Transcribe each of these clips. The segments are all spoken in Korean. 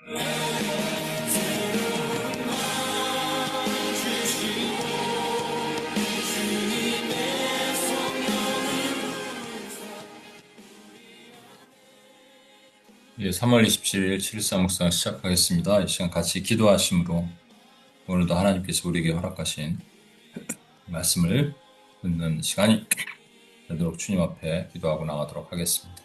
예, 3월 27일 7일사 묵상 시작하겠습니다. 이 시간 같이 기도하심으로 오늘도 하나님께서 우리에게 허락하신 말씀을 듣는 시간이 되도록 주님 앞에 기도하고 나가도록 하겠습니다.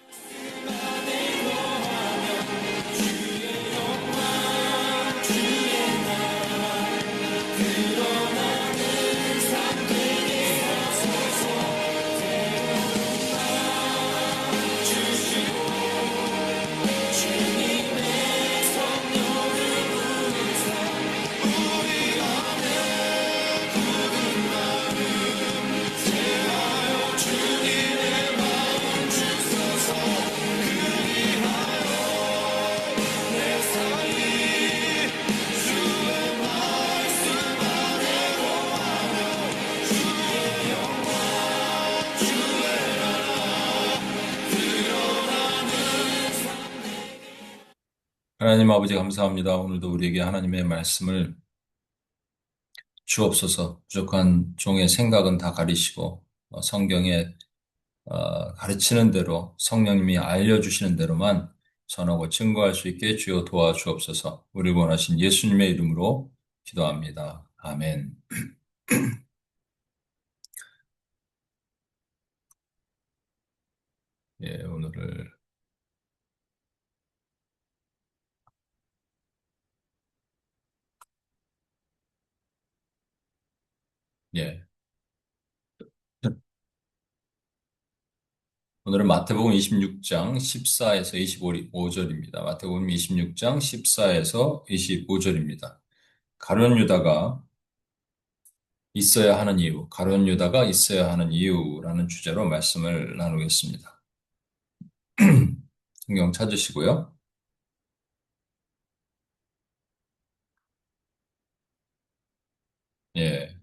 하나님 아버지 감사합니다. 오늘도 우리에게 하나님의 말씀을 주옵소서. 부족한 종의 생각은 다 가리시고 성경에 가르치는 대로 성령님이 알려주시는 대로만 전하고 증거할 수 있게 주여 도와주옵소서. 우리 원하신 예수님의 이름으로 기도합니다. 아멘. 예, 예. 오늘은 마태복음 26장 14에서 25절입니다. 마태복음 26장 14에서 25절입니다. 가룟 유다가 있어야 하는 이유, 가룟 유다가 있어야 하는 이유라는 주제로 말씀을 나누겠습니다. 성경 찾으시고요. 예,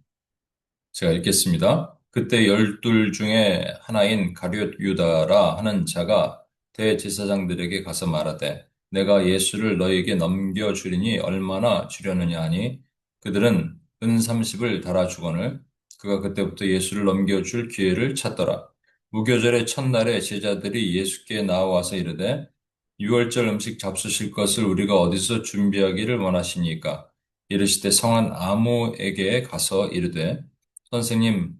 제가 읽겠습니다. 그때 열둘 중에 하나인 가룟 유다라 하는 자가 대제사장들에게 가서 말하되 내가 예수를 너희에게 넘겨주리니 얼마나 주려느냐 하니 그들은 은 30을 달아주거늘 그가 그때부터 예수를 넘겨줄 기회를 찾더라. 무교절의 첫날에 제자들이 예수께 나와서 이르되 유월절 음식 잡수실 것을 우리가 어디서 준비하기를 원하시니까 이르시되 성한 아무에게 가서 이르되 선생님,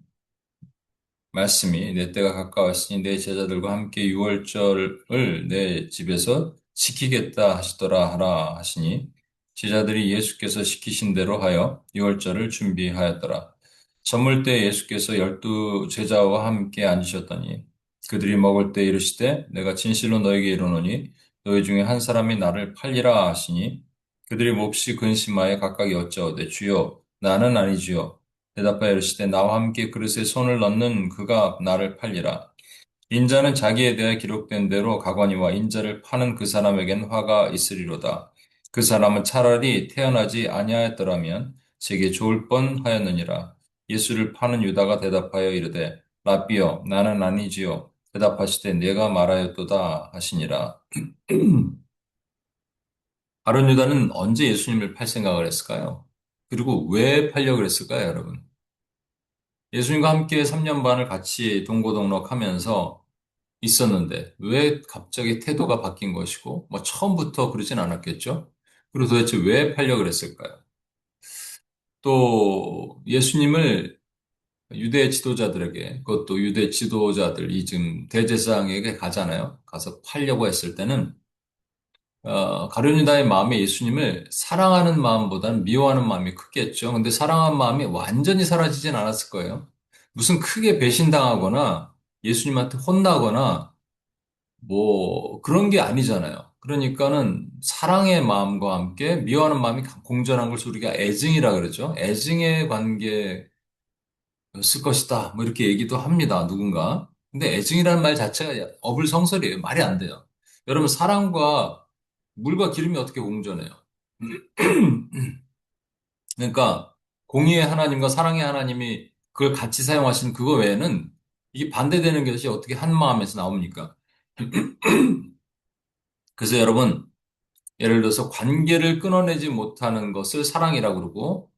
말씀이 내 때가 가까웠으니 내 제자들과 함께 유월절을 내 집에서 지키겠다 하시더라 하라 하시니 제자들이 예수께서 시키신 대로 하여 유월절을 준비하였더라. 저물 때 예수께서 12제자와 함께 앉으셨더니 그들이 먹을 때 이르시되 내가 진실로 너에게 이르노니 너희 중에 한 사람이 나를 팔리라 하시니 그들이 몹시 근심하여 각각 여짜오되 주여 나는 아니지요. 대답하여 이르시되 나와 함께 그릇에 손을 넣는 그가 나를 팔리라. 인자는 자기에 대해 기록된 대로 가거니와 인자를 파는 그 사람에겐 화가 있으리로다. 그 사람은 차라리 태어나지 아니하였더라면 제게 좋을 뻔하였느니라. 예수를 파는 유다가 대답하여 이르되 라삐여 나는 아니지요. 대답하시되 내가 말하였도다 하시니라. 바른 유다는 언제 예수님을 팔 생각을 했을까요? 그리고 왜 팔려고 그랬을까요, 여러분? 예수님과 함께 3년 반을 같이 동고동락하면서 있었는데 왜 갑자기 태도가 바뀐 것이고 뭐 처음부터 그러진 않았겠죠? 그리고 도대체 왜 팔려고 그랬을까요? 또 예수님을 유대 지도자들에게 그것도 유대 지도자들이 지금 대제사장에게 가잖아요. 가서 팔려고 했을 때는 가룟유다의 마음에 예수님을 사랑하는 마음보다는 미워하는 마음이 크겠죠. 근데 사랑하는 마음이 완전히 사라지진 않았을 거예요. 무슨 크게 배신당하거나 예수님한테 혼나거나 뭐 그런 게 아니잖아요. 그러니까는 사랑의 마음과 함께 미워하는 마음이 공존한 것을 우리가 애증이라 그러죠. 애증의 관계였을 것이다. 뭐 이렇게 얘기도 합니다. 누군가. 근데 애증이라는 말 자체가 어불성설이에요. 말이 안 돼요. 여러분 사랑과 물과 기름이 어떻게 공존해요? 그러니까 공의의 하나님과 사랑의 하나님이 그걸 같이 사용하신 그거 외에는 이게 반대되는 것이 어떻게 한 마음에서 나옵니까? 그래서 여러분 예를 들어서 관계를 끊어내지 못하는 것을 사랑이라고 그러고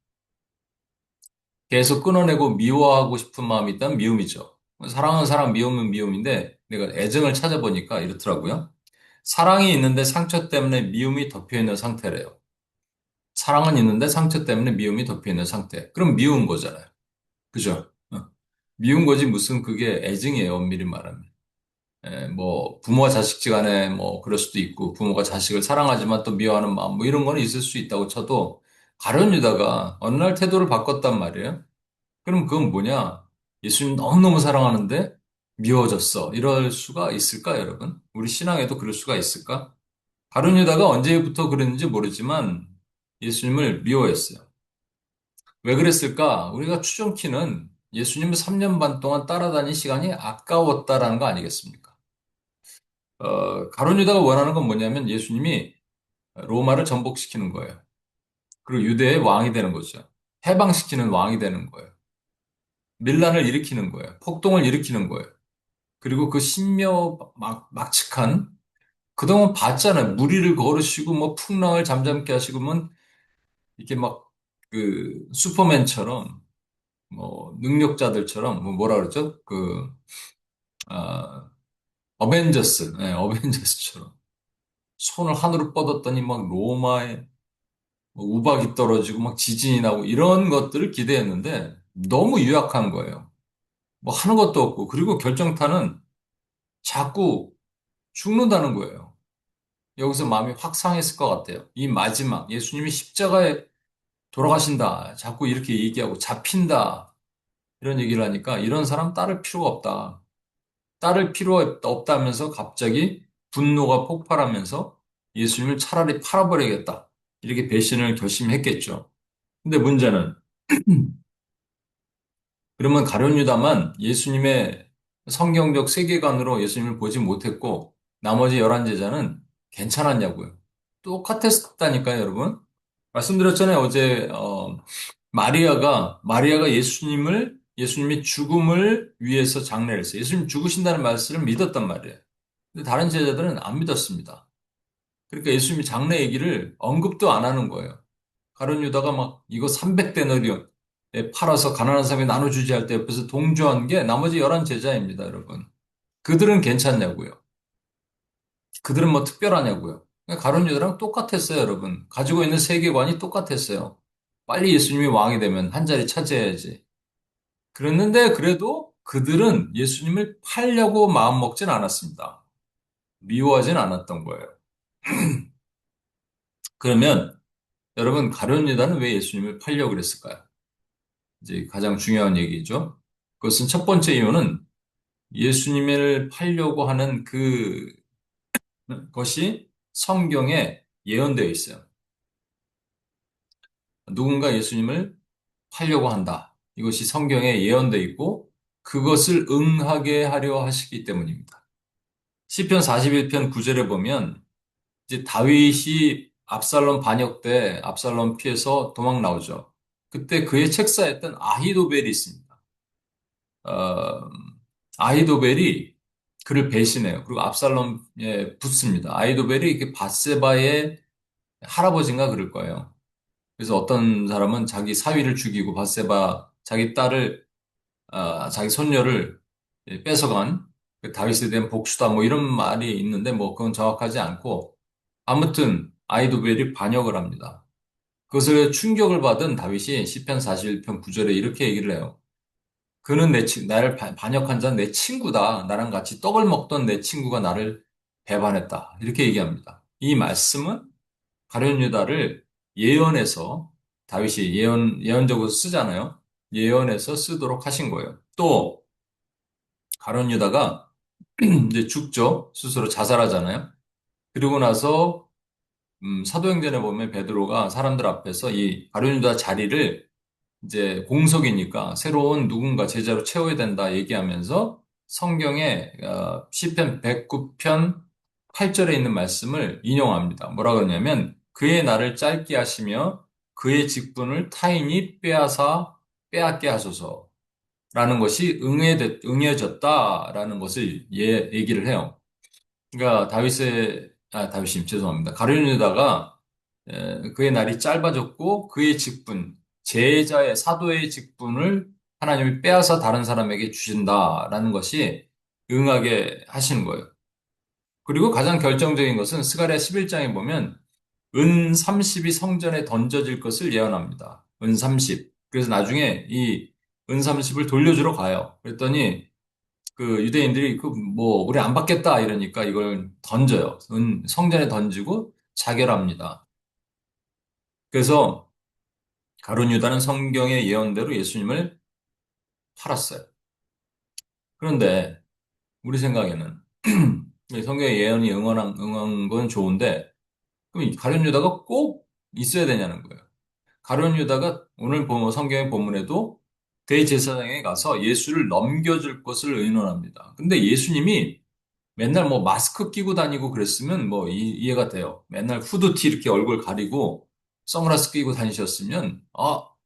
계속 끊어내고 미워하고 싶은 마음이 있다면 미움이죠. 사랑은 사랑, 미움은 미움인데 내가 애정을 찾아보니까 이렇더라고요. 사랑이 있는데 상처 때문에 미움이 덮여 있는 상태래요. 사랑은 있는데 상처 때문에 미움이 덮여 있는 상태. 그럼 미운 거잖아요. 그죠? 미운 거지 무슨 그게 애증이에요, 엄밀히 말하면. 뭐 부모와 자식 간에 뭐 그럴 수도 있고 부모가 자식을 사랑하지만 또 미워하는 마음 뭐 이런 거는 있을 수 있다고 쳐도 가룟 유다가 어느 날 태도를 바꿨단 말이에요. 그럼 그건 뭐냐? 예수님 너무너무 사랑하는데 미워졌어. 이럴 수가 있을까, 여러분? 우리 신앙에도 그럴 수가 있을까? 가룟 유다가 언제부터 그랬는지 모르지만 예수님을 미워했어요. 왜 그랬을까? 우리가 추정키는 예수님을 3년 반 동안 따라다닌 시간이 아까웠다라는 거 아니겠습니까? 가룟 유다가 원하는 건 뭐냐면 예수님이 로마를 전복시키는 거예요. 그리고 유대의 왕이 되는 거죠. 해방시키는 왕이 되는 거예요. 밀란을 일으키는 거예요. 폭동을 일으키는 거예요. 그리고 그 막측한 그동안 봤잖아요. 무리를 걸으시고 뭐 풍랑을 잠잠케 하시고 뭐 이렇게 막 그 슈퍼맨처럼 뭐 능력자들처럼 뭐 뭐라 그러죠? 아, 어벤져스, 네, 어벤져스처럼 손을 하늘로 뻗었더니 막 로마에 뭐 우박이 떨어지고 막 지진이 나고 이런 것들을 기대했는데 너무 유약한 거예요. 뭐 하는 것도 없고 그리고 결정타는 자꾸 죽는다는 거예요. 여기서 마음이 확 상했을 것 같아요. 이 마지막 예수님이 십자가에 돌아가신다. 자꾸 이렇게 얘기하고 잡힌다. 이런 얘기를 하니까 이런 사람 따를 필요가 없다. 따를 필요 없다면서 갑자기 분노가 폭발하면서 예수님을 차라리 팔아버리겠다. 이렇게 배신을 결심했겠죠. 근데 문제는 그러면 가룟 유다만 예수님의 성경적 세계관으로 예수님을 보지 못했고 나머지 11 제자는 괜찮았냐고요. 똑같았다니까요, 여러분. 말씀드렸잖아요. 어제 마리아가 예수님의 죽음을 위해서 장례를 했어요. 예수님 죽으신다는 말씀을 믿었단 말이에요. 근데 다른 제자들은 안 믿었습니다. 그러니까 예수님이 장례 얘기를 언급도 안 하는 거예요. 가룟 유다가 막 이거 300데나리온 팔아서 가난한 사람에 나눠주지 할 때 옆에서 동조한 게 나머지 11 제자입니다, 여러분. 그들은 괜찮냐고요. 그들은 뭐 특별하냐고요. 가룟 유다랑 똑같았어요, 여러분. 가지고 있는 세계관이 똑같았어요. 빨리 예수님이 왕이 되면 한 자리 차지해야지. 그랬는데 그래도 그들은 예수님을 팔려고 마음먹진 않았습니다. 미워하진 않았던 거예요. 그러면 여러분 가룟 유다는 왜 예수님을 팔려고 그랬을까요? 이제 가장 중요한 얘기죠. 그것은 첫 번째 이유는 예수님을 팔려고 하는 그것이 성경에 예언되어 있어요. 누군가 예수님을 팔려고 한다. 이것이 성경에 예언되어 있고 그것을 응하게 하려 하시기 때문입니다. 시편 41편 9절에 보면 이제 다윗이 압살롬 반역 때 압살롬 피해서 도망 나오죠. 그때 그의 책사였던 아히도벨이 있습니다. 어, 아히도벨이 그를 배신해요. 그리고 압살롬에 붙습니다. 아히도벨이 그 바세바의 할아버지인가 그럴 거예요. 그래서 어떤 사람은 자기 사위를 죽이고 바세바 자기 딸을 자기 손녀를 뺏어간 그 다윗에 대한 복수다 뭐 이런 말이 있는데 뭐 그건 정확하지 않고 아무튼 아히도벨이 반역을 합니다. 그것을 충격을 받은 다윗이 시편 41편 9절에 이렇게 얘기를 해요. 그는 나를 반역한 자는 내 친구다. 나랑 같이 떡을 먹던 내 친구가 나를 배반했다. 이렇게 얘기합니다. 이 말씀은 가룟 유다를 예언해서 다윗이 예언적으로 쓰잖아요. 예언해서 쓰도록 하신 거예요. 또 가룟 유다가 이제 죽죠. 스스로 자살하잖아요. 그리고 나서 사도행전에 보면 베드로가 사람들 앞에서 이 가룟 유다 자리를 이제 공석이니까 새로운 누군가 제자로 채워야 된다 얘기하면서 성경의 시편 109편 8절에 있는 말씀을 인용합니다. 뭐라 그러냐면 그의 날을 짧게 하시며 그의 직분을 타인이 빼앗게 하소서라는 것이 응해졌다라는 것을 얘기를 해요. 그러니까 다윗의 다윗님 죄송합니다. 가룟 유다가 그의 날이 짧아졌고 그의 직분, 제자의 사도의 직분을 하나님이 빼앗아 다른 사람에게 주신다라는 것이 응하게 하시는 거예요. 그리고 가장 결정적인 것은 스가랴 11장에 보면 은 30이 성전에 던져질 것을 예언합니다. 은 30. 그래서 나중에 이 은 30을 돌려주러 가요. 그랬더니 그 유대인들이 그 뭐 우리 안 받겠다 이러니까 이걸 던져요. 성전에 던지고 자결합니다. 그래서 가룟 유다는 성경의 예언대로 예수님을 팔았어요. 그런데 우리 생각에는 이 성경의 예언이 응한 건 좋은데 그럼 이 가룟 유다가 꼭 있어야 되냐는 거예요. 가룟 유다가 오늘 성경의 본문에도 대제사장에 가서 예수를 넘겨줄 것을 의논합니다. 근데 예수님이 맨날 뭐 마스크 끼고 다니고 그랬으면 뭐 이해가 돼요. 맨날 후드티 이렇게 얼굴 가리고 선글라스 끼고 다니셨으면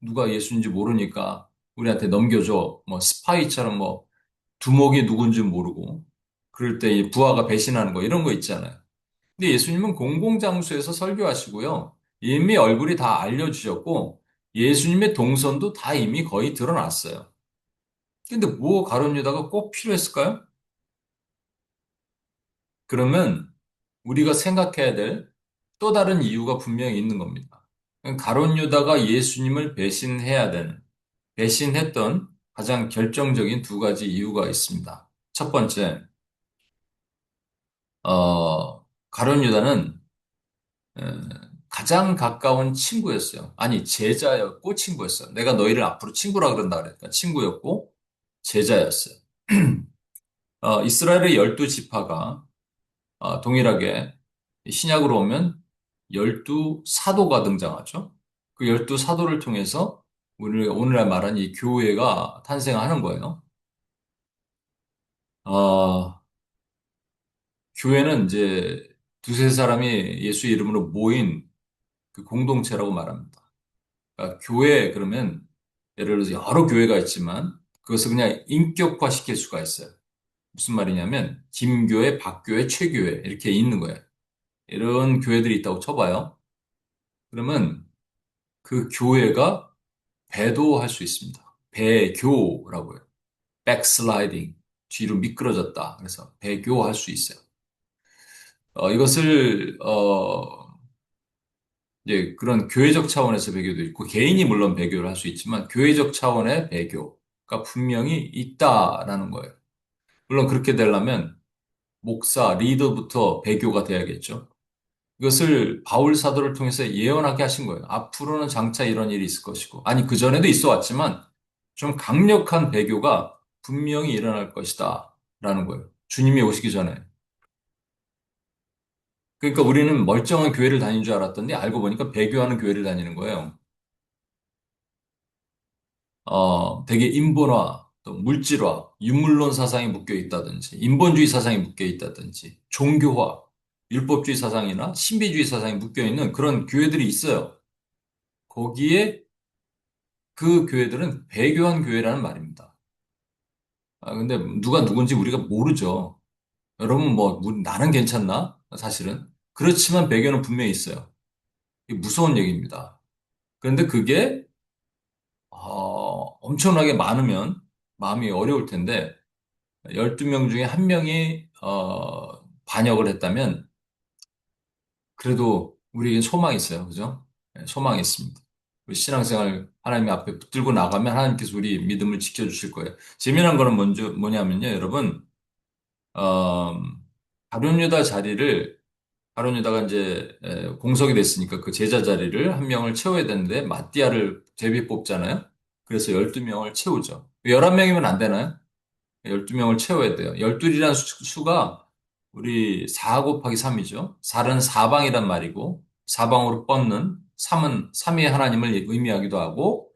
누가 예수인지 모르니까 우리한테 넘겨줘. 뭐 스파이처럼 뭐 두목이 누군지 모르고 그럴 때 이 부하가 배신하는 거 이런 거 있잖아요. 근데 예수님은 공공장소에서 설교하시고요. 이미 얼굴이 다 알려주셨고 예수님의 동선도 다 이미 거의 드러났어요. 근데 뭐 가룟 유다가 꼭 필요했을까요? 그러면 우리가 생각해야 될 또 다른 이유가 분명히 있는 겁니다. 가룟 유다가 예수님을 배신해야 되는, 배신했던 가장 결정적인 두 가지 이유가 있습니다. 첫 번째, 가룟 유다는 에, 가장 가까운 친구였어요. 아니, 제자였고 친구였어요. 내가 너희를 앞으로 친구라 그런다 그러니까 친구였고 제자였어요. 이스라엘의 12지파가 동일하게 신약으로 오면 12사도가 등장하죠. 그 12사도를 통해서 우리가 오늘날 말하는 이 교회가 탄생하는 거예요. 어, 교회는 이제 두세 사람이 예수 이름으로 모인 그 공동체라고 말합니다. 그러니까 교회 그러면 예를 들어서 여러 교회가 있지만 그것을 그냥 인격화 시킬 수가 있어요. 무슨 말이냐면 김교회, 박교회, 최교회 이렇게 있는 거예요. 이런 교회들이 있다고 쳐봐요. 그러면 그 교회가 배도할 수 있습니다. 배교라고요. backsliding, 뒤로 미끄러졌다. 그래서 배교할 수 있어요. 이것을 이제 그런 교회적 차원에서 배교도 있고 개인이 물론 배교를 할 수 있지만 교회적 차원의 배교가 분명히 있다라는 거예요. 물론 그렇게 되려면 목사, 리더부터 배교가 돼야겠죠. 이것을 바울 사도를 통해서 예언하게 하신 거예요. 앞으로는 장차 이런 일이 있을 것이고, 아니, 그전에도 있어 왔지만, 좀 강력한 배교가 분명히 일어날 것이다. 라는 거예요. 주님이 오시기 전에. 그러니까 우리는 멀쩡한 교회를 다닌 줄 알았더니, 알고 보니까 배교하는 교회를 다니는 거예요. 되게 인본화, 또 물질화, 유물론 사상이 묶여 있다든지, 인본주의 사상이 묶여 있다든지, 종교화, 율법주의 사상이나 신비주의 사상이 묶여 있는 그런 교회들이 있어요. 거기에 그 교회들은 배교한 교회라는 말입니다. 근데 누가 누군지 우리가 모르죠. 여러분, 뭐, 나는 괜찮나? 사실은. 그렇지만 배교는 분명히 있어요. 이게 무서운 얘기입니다. 그런데 그게, 엄청나게 많으면 마음이 어려울 텐데, 12명 중에 한 명이, 반역을 했다면, 그래도 우리에겐 소망이 있어요. 그죠? 네, 소망이 있습니다. 우리 신앙생활 하나님 앞에 붙들고 나가면 하나님께서 우리 믿음을 지켜주실 거예요. 재미난 거는 뭐냐면요, 여러분, 어, 가룟 유다 자리를, 가룟 유다가 이제 공석이 됐으니까 그 제자 자리를 한 명을 채워야 되는데, 마띠아를 제비 뽑잖아요? 그래서 12명을 채우죠. 11명이면 안 되나요? 12명을 채워야 돼요. 12이라는 수가 우리 4 곱하기 3이죠. 4는 사방이란 말이고, 사방으로 뻗는 3은 삼위의 하나님을 의미하기도 하고,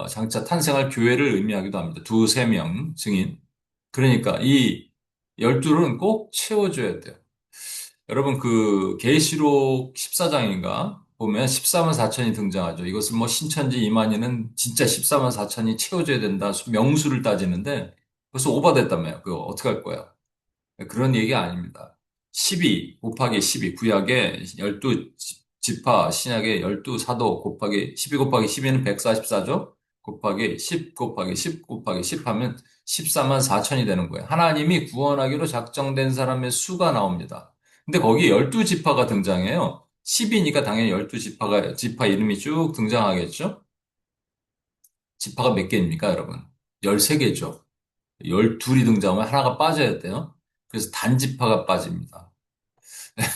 장차 탄생할 교회를 의미하기도 합니다. 두세 명 증인. 그러니까 이 12는 꼭 채워줘야 돼요. 여러분 그 계시록 14장인가 보면 14만 4천이 등장하죠. 이것은 뭐 신천지 이만희는 진짜 14만 4천이 채워져야 된다. 명수를 따지는데 벌써 오버됐다며요. 그거 어떻게 할 거야? 그런 얘기 아닙니다. 12 곱하기 12, 구약의 12지파, 신약의 12사도 곱하기 12 곱하기 12는 144죠? 곱하기 10 곱하기 10 곱하기 10 하면 14만 4천이 되는 거예요. 하나님이 구원하기로 작정된 사람의 수가 나옵니다. 근데 거기 12지파가 등장해요. 10이니까 당연히 12지파가, 지파 이름이 쭉 등장하겠죠? 지파가 몇 개입니까, 여러분? 13개죠. 12이 등장하면 하나가 빠져야 돼요. 그래서 단지파가 빠집니다.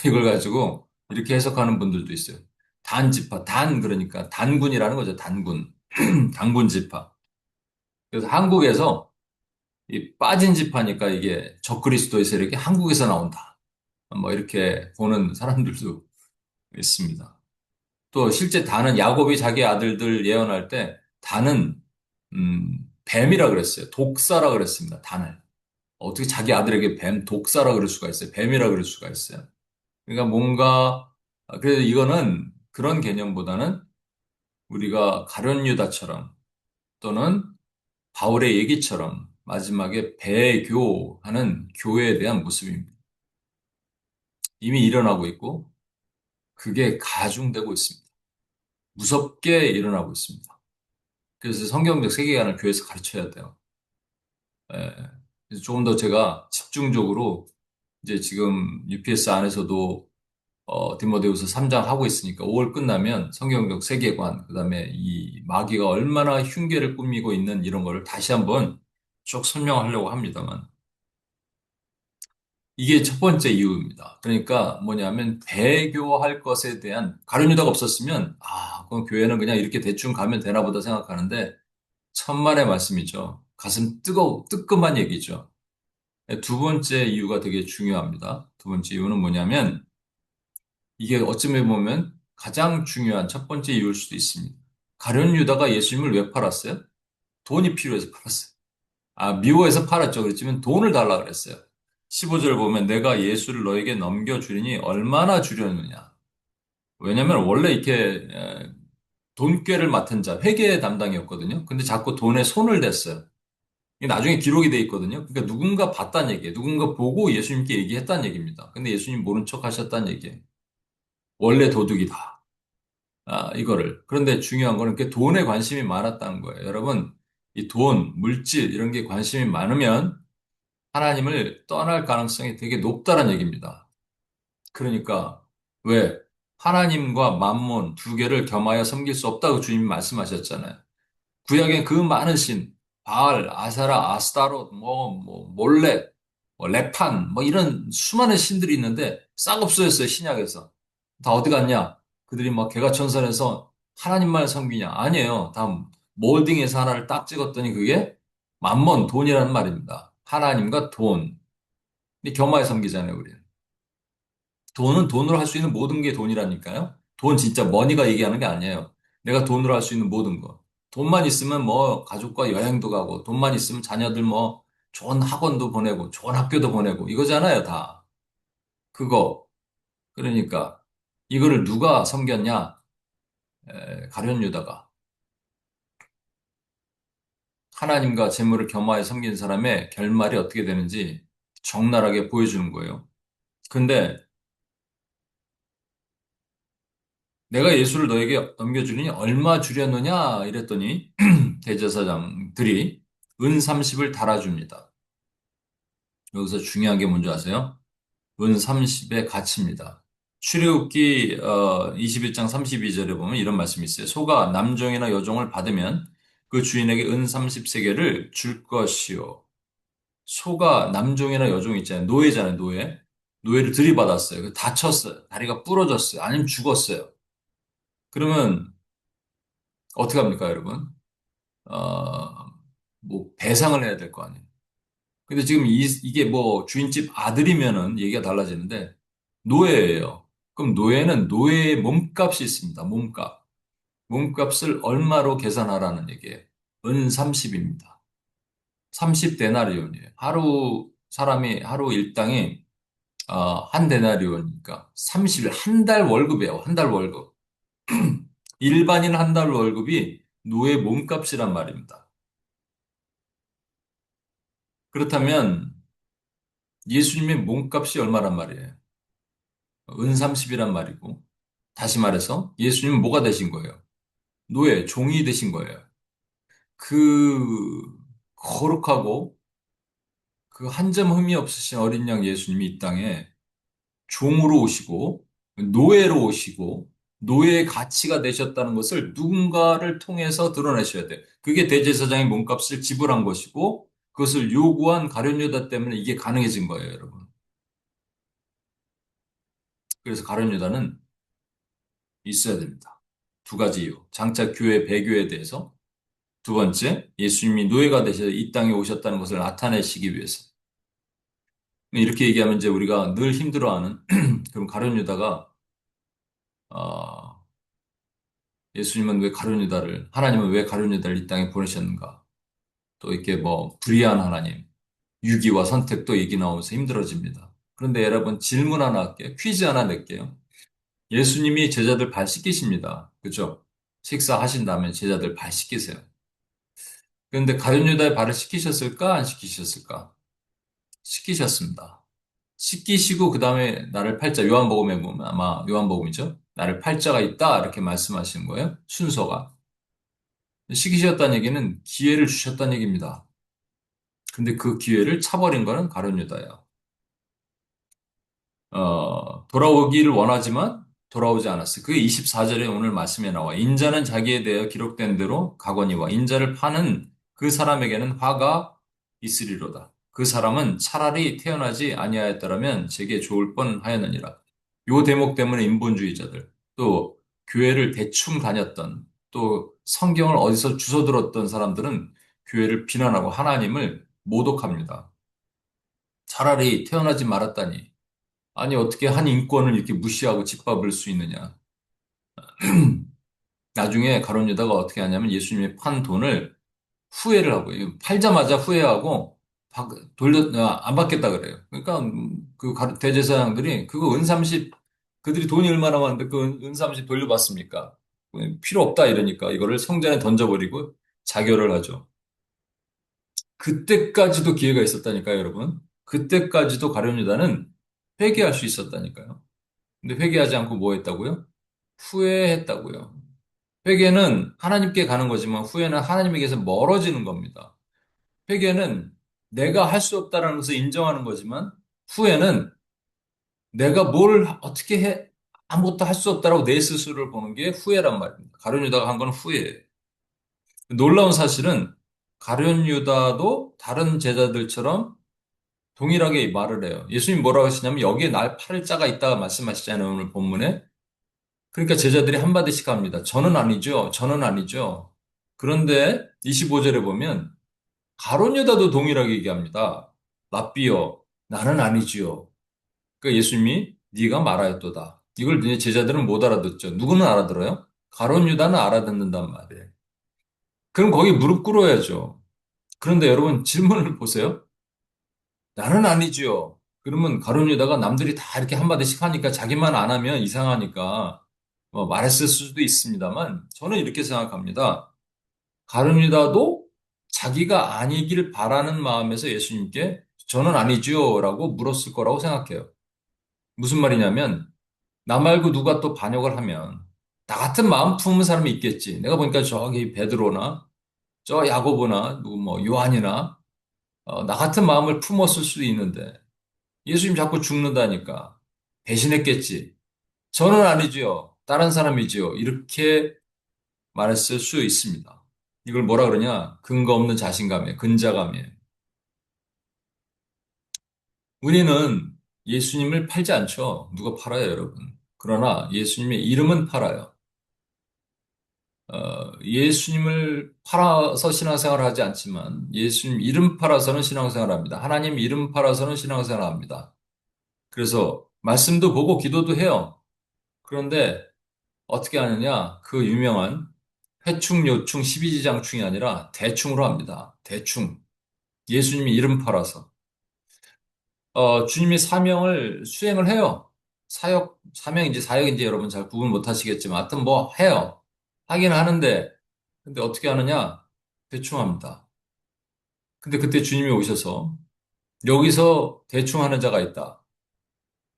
이걸 가지고 이렇게 해석하는 분들도 있어요. 단지파, 단 그러니까 단군이라는 거죠. 단군. 단군 지파. 그래서 한국에서 이 빠진 지파니까 이게 적그리스도의 세력이 한국에서 나온다. 뭐 이렇게 보는 사람들도 있습니다. 또 실제 단은 야곱이 자기 아들들 예언할 때 단은 뱀이라 그랬어요. 독사라 그랬습니다. 단을. 어떻게 자기 아들에게 뱀, 독사라 그럴 수가 있어요. 뱀이라 그럴 수가 있어요. 그러니까 뭔가, 그래서 이거는 그런 개념보다는 우리가 가룟유다처럼 또는 바울의 얘기처럼 마지막에 배교하는 교회에 대한 모습입니다. 이미 일어나고 있고 그게 가중되고 있습니다. 무섭게 일어나고 있습니다. 그래서 성경적 세계관을 교회에서 가르쳐야 돼요. 예. 그래서 조금 더 제가 집중적으로 이제 지금 UPS 안에서도 디모데후서 3장 하고 있으니까 5월 끝나면 성경적 세계관, 그다음에 이 마귀가 얼마나 흉계를 꾸미고 있는 이런 거를 다시 한번 쭉 설명하려고 합니다만 이게 첫 번째 이유입니다. 그러니까 뭐냐면 배교할 것에 대한 가룟 유다가 없었으면 그럼 교회는 그냥 이렇게 대충 가면 되나 보다 생각하는데 천만의 말씀이죠. 가슴 뜨끔한 얘기죠. 두 번째 이유가 되게 중요합니다. 두 번째 이유는 뭐냐면 이게 어쩌면 보면 가장 중요한 첫 번째 이유일 수도 있습니다. 가룟 유다가 예수님을 왜 팔았어요? 돈이 필요해서 팔았어요. 미워해서 팔았죠. 그렇지만 돈을 달라 그랬어요. 15절 보면 내가 예수를 너에게 넘겨주리니 얼마나 주려느냐. 왜냐면 원래 이렇게 돈꾀를 맡은 자, 회계 담당이었거든요. 근데 자꾸 돈에 손을 댔어요. 이게 나중에 기록이 돼 있거든요. 그러니까 누군가 봤다는 얘기예요. 누군가 보고 예수님께 얘기했다는 얘기입니다. 근데 예수님 모른 척 하셨다는 얘기예요. 원래 도둑이다. 이거를. 그런데 중요한 거는 그 돈에 관심이 많았다는 거예요. 여러분, 이 돈, 물질, 이런 게 관심이 많으면 하나님을 떠날 가능성이 되게 높다는 얘기입니다. 그러니까, 왜? 하나님과 만몬 두 개를 겸하여 섬길 수 없다고 주님이 말씀하셨잖아요. 구약에 그 많은 신, 바알, 아사라, 아스타롯, 몰렉, 레판, 이런 수많은 신들이 있는데 싹 없어졌어요, 신약에서. 다 어디 갔냐? 그들이 막 개가천선해서 하나님만 섬기냐? 아니에요. 다 몰딩해서 하나를 딱 찍었더니 그게 만몬, 돈이라는 말입니다. 하나님과 돈. 근데 겸하여 섬기잖아요, 우리는. 돈은 돈으로 할 수 있는 모든 게 돈이라니까요. 돈 진짜 머니가 얘기하는 게 아니에요. 내가 돈으로 할 수 있는 모든 거. 돈만 있으면 가족과 여행도 가고, 돈만 있으면 자녀들 좋은 학원도 보내고, 좋은 학교도 보내고, 이거잖아요, 다. 그거. 그러니까, 이거를 누가 섬겼냐? 가룟 유다가. 하나님과 재물을 겸하여 섬긴 사람의 결말이 어떻게 되는지 적나라하게 보여주는 거예요. 근데 내가 예수를 너에게 넘겨주니 얼마 주려느냐? 이랬더니 대제사장들이 은 30을 달아줍니다. 여기서 중요한 게 뭔지 아세요? 은 30의 가치입니다. 출애굽기 21장 32절에 보면 이런 말씀이 있어요. 소가 남종이나 여종을 받으면 그 주인에게 은 30세겔을 줄 것이요. 소가 남종이나 여종 있잖아요. 노예잖아요, 노예. 노예를 들이받았어요. 다쳤어요. 다리가 부러졌어요. 아니면 죽었어요. 그러면 어떻게 합니까, 여러분? 어, 배상을 해야 될 거 아니에요. 근데 지금 이게 주인집 아들이면은 얘기가 달라지는데, 노예예요. 그럼 노예는 노예의 몸값이 있습니다. 몸값. 몸값을 얼마로 계산하라는 얘기예요. 은 30입니다. 30데나리온이에요. 사람이 하루 일당이, 한 데나리온이니까 30일, 한 달 월급이에요. 한 달 월급. 일반인 한 달 월급이 노예 몸값이란 말입니다. 그렇다면 예수님의 몸값이 얼마란 말이에요? 은삼십이란 말이고, 다시 말해서 예수님은 뭐가 되신 거예요? 노예, 종이 되신 거예요. 그 거룩하고 그 한 점 흠이 없으신 어린 양 예수님이 이 땅에 종으로 오시고 노예로 오시고 노예의 가치가 되셨다는 것을 누군가를 통해서 드러내셔야 돼. 그게 대제사장의 몸값을 지불한 것이고 그것을 요구한 가룟 유다 때문에 이게 가능해진 거예요, 여러분. 그래서 가룟 유다는 있어야 됩니다. 두 가지 이유. 장차 교회 배교에 대해서 두 번째, 예수님이 노예가 되셔서 이 땅에 오셨다는 것을 나타내시기 위해서. 이렇게 얘기하면 이제 우리가 늘 힘들어하는 그런 가룟 유다가 예수님은 왜 가룟 유다를 하나님은 왜 가룟 유다를 이 땅에 보내셨는가? 또 이렇게 뭐 불의한 하나님, 유기와 선택도 얘기 나오면서 힘들어집니다. 그런데 여러분 질문 하나 할게요. 퀴즈 하나 낼게요. 예수님이 제자들 발 씻기십니다. 그죠? 식사하신 다음에 제자들 발 씻기세요. 그런데 가룟 유다의 발을 씻기셨을까? 안 씻기셨을까? 씻기셨습니다. 씻기시고 그 다음에 나를 팔자 요한복음에 보면 아마 요한복음이죠. 나를 팔자가 있다 이렇게 말씀하시는 거예요. 순서가. 씻기셨다는 얘기는 기회를 주셨다는 얘기입니다. 근데 그 기회를 차버린 거는 가룟 유다예요. 돌아오기를 원하지만 돌아오지 않았어요. 그게 24절에 오늘 말씀에 나와. 인자는 자기에 대하여 기록된 대로 가거니와 인자를 파는 그 사람에게는 화가 있으리로다. 그 사람은 차라리 태어나지 아니하였더라면 제게 좋을 뻔하였느니라. 요 대목 때문에 인본주의자들, 또 교회를 대충 다녔던, 또 성경을 어디서 주워 들었던 사람들은 교회를 비난하고 하나님을 모독합니다. 차라리 태어나지 말았다니. 아니, 어떻게 한 인권을 이렇게 무시하고 짓밟을 수 있느냐. 나중에 가룟 유다가 어떻게 하냐면 예수님이 판 돈을 후회를 하고, 팔자마자 후회하고, 안 받겠다 그래요. 그러니까, 대제사장들이 그거 은삼십, 그들이 돈이 얼마나 많은데 그 은삼십 돌려받습니까? 필요 없다 이러니까 이거를 성전에 던져버리고 자결을 하죠. 그때까지도 기회가 있었다니까요, 여러분. 그때까지도 가룟 유다는 회개할 수 있었다니까요. 근데 회개하지 않고 뭐 했다고요? 후회했다고요. 회개는 하나님께 가는 거지만 후회는 하나님에게서 멀어지는 겁니다. 회개는 내가 할 수 없다라는 것을 인정하는 거지만 후회는 내가 뭘 어떻게 해 아무것도 할 수 없다라고 내 스스로를 보는 게 후회란 말입니다. 가룟 유다가 한 건 후회예요. 놀라운 사실은 가룟 유다도 다른 제자들처럼 동일하게 말을 해요. 예수님 뭐라고 하시냐면 여기에 날 팔을 자가 있다가 말씀하시잖아요. 오늘 본문에. 그러니까 제자들이 한마디씩 합니다. 저는 아니죠. 저는 아니죠. 그런데 25절에 보면 가룟 유다도 동일하게 얘기합니다. 랍비여, 나는 아니지요. 그러니까 예수님이 네가 말하였도다. 이걸 이제 제자들은 못 알아듣죠. 누구는 알아들어요? 가룟 유다는 알아듣는단 말이에요. 그럼 거기 무릎 꿇어야죠. 그런데 여러분 질문을 보세요. 나는 아니지요. 그러면 가룟 유다가 남들이 다 이렇게 한마디씩 하니까 자기만 안 하면 이상하니까 뭐 말했을 수도 있습니다만 저는 이렇게 생각합니다. 가룟 유다도 자기가 아니길 바라는 마음에서 예수님께 저는 아니지요 라고 물었을 거라고 생각해요. 무슨 말이냐면 나 말고 누가 또 반역을 하면 나 같은 마음 품은 사람이 있겠지. 내가 보니까 저기 베드로나 저 야고보나 누구 뭐 요한이나 나 같은 마음을 품었을 수도 있는데 예수님 자꾸 죽는다니까 배신했겠지. 저는 아니지요. 다른 사람이지요. 이렇게 말했을 수 있습니다. 이걸 뭐라 그러냐? 근거 없는 자신감이에요. 근자감이에요. 우리는 예수님을 팔지 않죠. 누가 팔아요, 여러분. 그러나 예수님의 이름은 팔아요. 예수님을 팔아서 신앙생활을 하지 않지만 예수님 이름 팔아서는 신앙생활을 합니다. 하나님 이름 팔아서는 신앙생활을 합니다. 그래서 말씀도 보고 기도도 해요. 그런데 어떻게 하느냐? 그 유명한 회충, 요충, 12지장충이 아니라 대충으로 합니다. 대충. 예수님이 이름 팔아서. 주님이 사명을 수행을 해요. 사명인지 사역인지 여러분 잘 구분 못 하시겠지만, 하여튼 뭐 해요. 하긴 하는데, 근데 어떻게 하느냐? 대충 합니다. 근데 그때 주님이 오셔서, 여기서 대충 하는 자가 있다.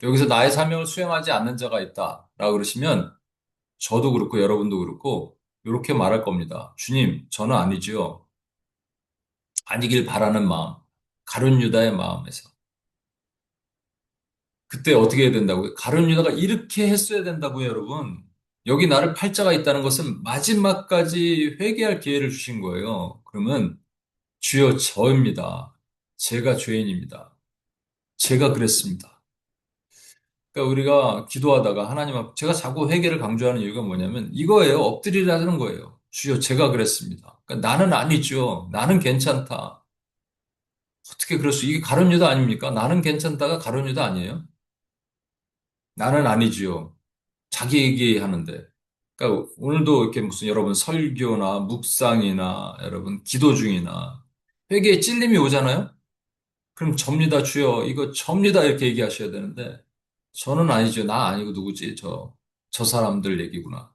여기서 나의 사명을 수행하지 않는 자가 있다. 라고 그러시면 저도 그렇고 여러분도 그렇고 이렇게 말할 겁니다. 주님, 저는 아니지요. 아니길 바라는 마음. 가룟 유다의 마음에서. 그때 어떻게 해야 된다고요? 가룟 유다가 이렇게 했어야 된다고요, 여러분. 여기 나를 팔자가 있다는 것은 마지막까지 회개할 기회를 주신 거예요. 그러면 주여 저입니다. 제가 죄인입니다. 제가 그랬습니다. 그러니까 우리가 기도하다가 하나님 앞 제가 자꾸 회개를 강조하는 이유가 뭐냐면 이거예요. 엎드리라는 거예요. 주여 제가 그랬습니다. 그러니까 나는 아니죠. 나는 괜찮다. 어떻게 그럴 수 이게 가룟 유다 아닙니까? 나는 괜찮다가 가룟 유다 아니에요? 나는 아니지요. 자기 얘기하는데. 그러니까 오늘도 이렇게 무슨 여러분 설교나 묵상이나 여러분 기도 중이나 회개에 찔림이 오잖아요? 그럼 접니다, 주여. 이거 접니다. 이렇게 얘기하셔야 되는데 저는 아니죠. 나 아니고 누구지? 저 사람들 얘기구나.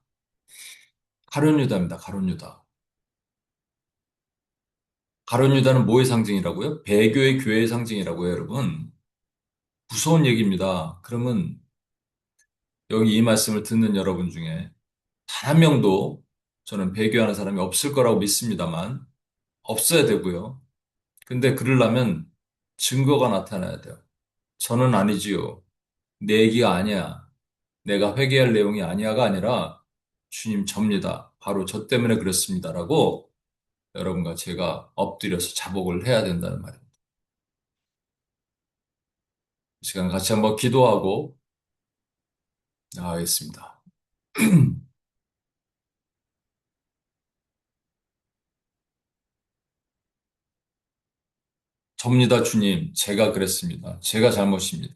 가룟 유다입니다. 가룟 유다. 가룟 유다는 뭐의 상징이라고요? 배교의 교회의 상징이라고요, 여러분. 무서운 얘기입니다. 그러면 여기 이 말씀을 듣는 여러분 중에 단 한 명도 저는 배교하는 사람이 없을 거라고 믿습니다만 없어야 되고요. 근데 그러려면 증거가 나타나야 돼요. 저는 아니지요. 내 얘기가 아니야. 내가 회개할 내용이 아니야가 아니라 주님 접니다. 바로 저 때문에 그렇습니다라고 여러분과 제가 엎드려서 자복을 해야 된다는 말입니다. 이 시간 같이 한번 기도하고 나가겠습니다. 접니다, 주님. 제가 그랬습니다. 제가 잘못입니다.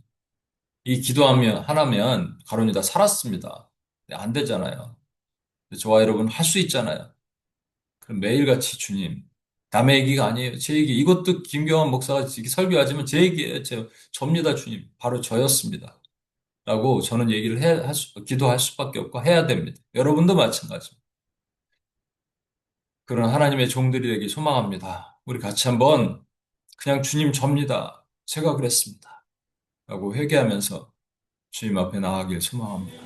이 기도하면 하나면 가론이 다 살았습니다. 근데 안 되잖아요. 근데 저와 여러분 할 수 있잖아요. 그럼 매일같이 주님, 남의 얘기가 아니에요. 제 얘기. 이것도 김경환 목사가 이렇게 설교하지만 제 얘기예요. 접니다, 주님. 바로 저였습니다. 라고 저는 얘기를 기도할 수밖에 없고 해야 됩니다. 여러분도 마찬가지입니다. 그런 하나님의 종들이 되기 소망합니다. 우리 같이 한번 그냥 주님 접니다. 제가 그랬습니다. 라고 회개하면서 주님 앞에 나아가길 소망합니다.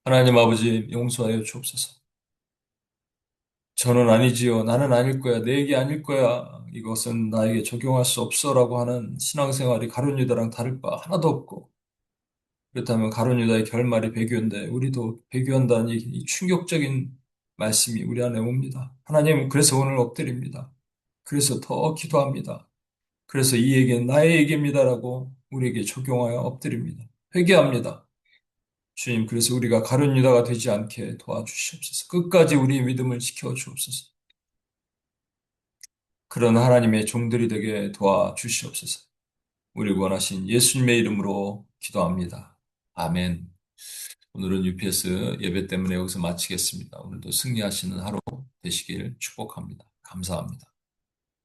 하나님 아버지 용서하여 주옵소서. 저는 아니지요. 나는 아닐 거야. 내 얘기 아닐 거야. 이것은 나에게 적용할 수 없어라고 하는 신앙생활이 가룟 유다랑 다를 바 하나도 없고 그렇다면 가룟 유다의 결말이 배교인데 우리도 배교한다는 이 충격적인 말씀이 우리 안에 옵니다. 하나님 그래서 오늘 엎드립니다. 그래서 더 기도합니다. 그래서 이 얘기는 나의 얘기입니다라고 우리에게 적용하여 엎드립니다. 회개합니다. 주님, 그래서 우리가 가룟 유다가 되지 않게 도와주시옵소서. 끝까지 우리의 믿음을 지켜 주옵소서. 그런 하나님의 종들이 되게 도와주시옵소서. 우리 구원하신 예수님의 이름으로 기도합니다. 아멘. 오늘은 UPS 예배 때문에 여기서 마치겠습니다. 오늘도 승리하시는 하루 되시길 축복합니다. 감사합니다.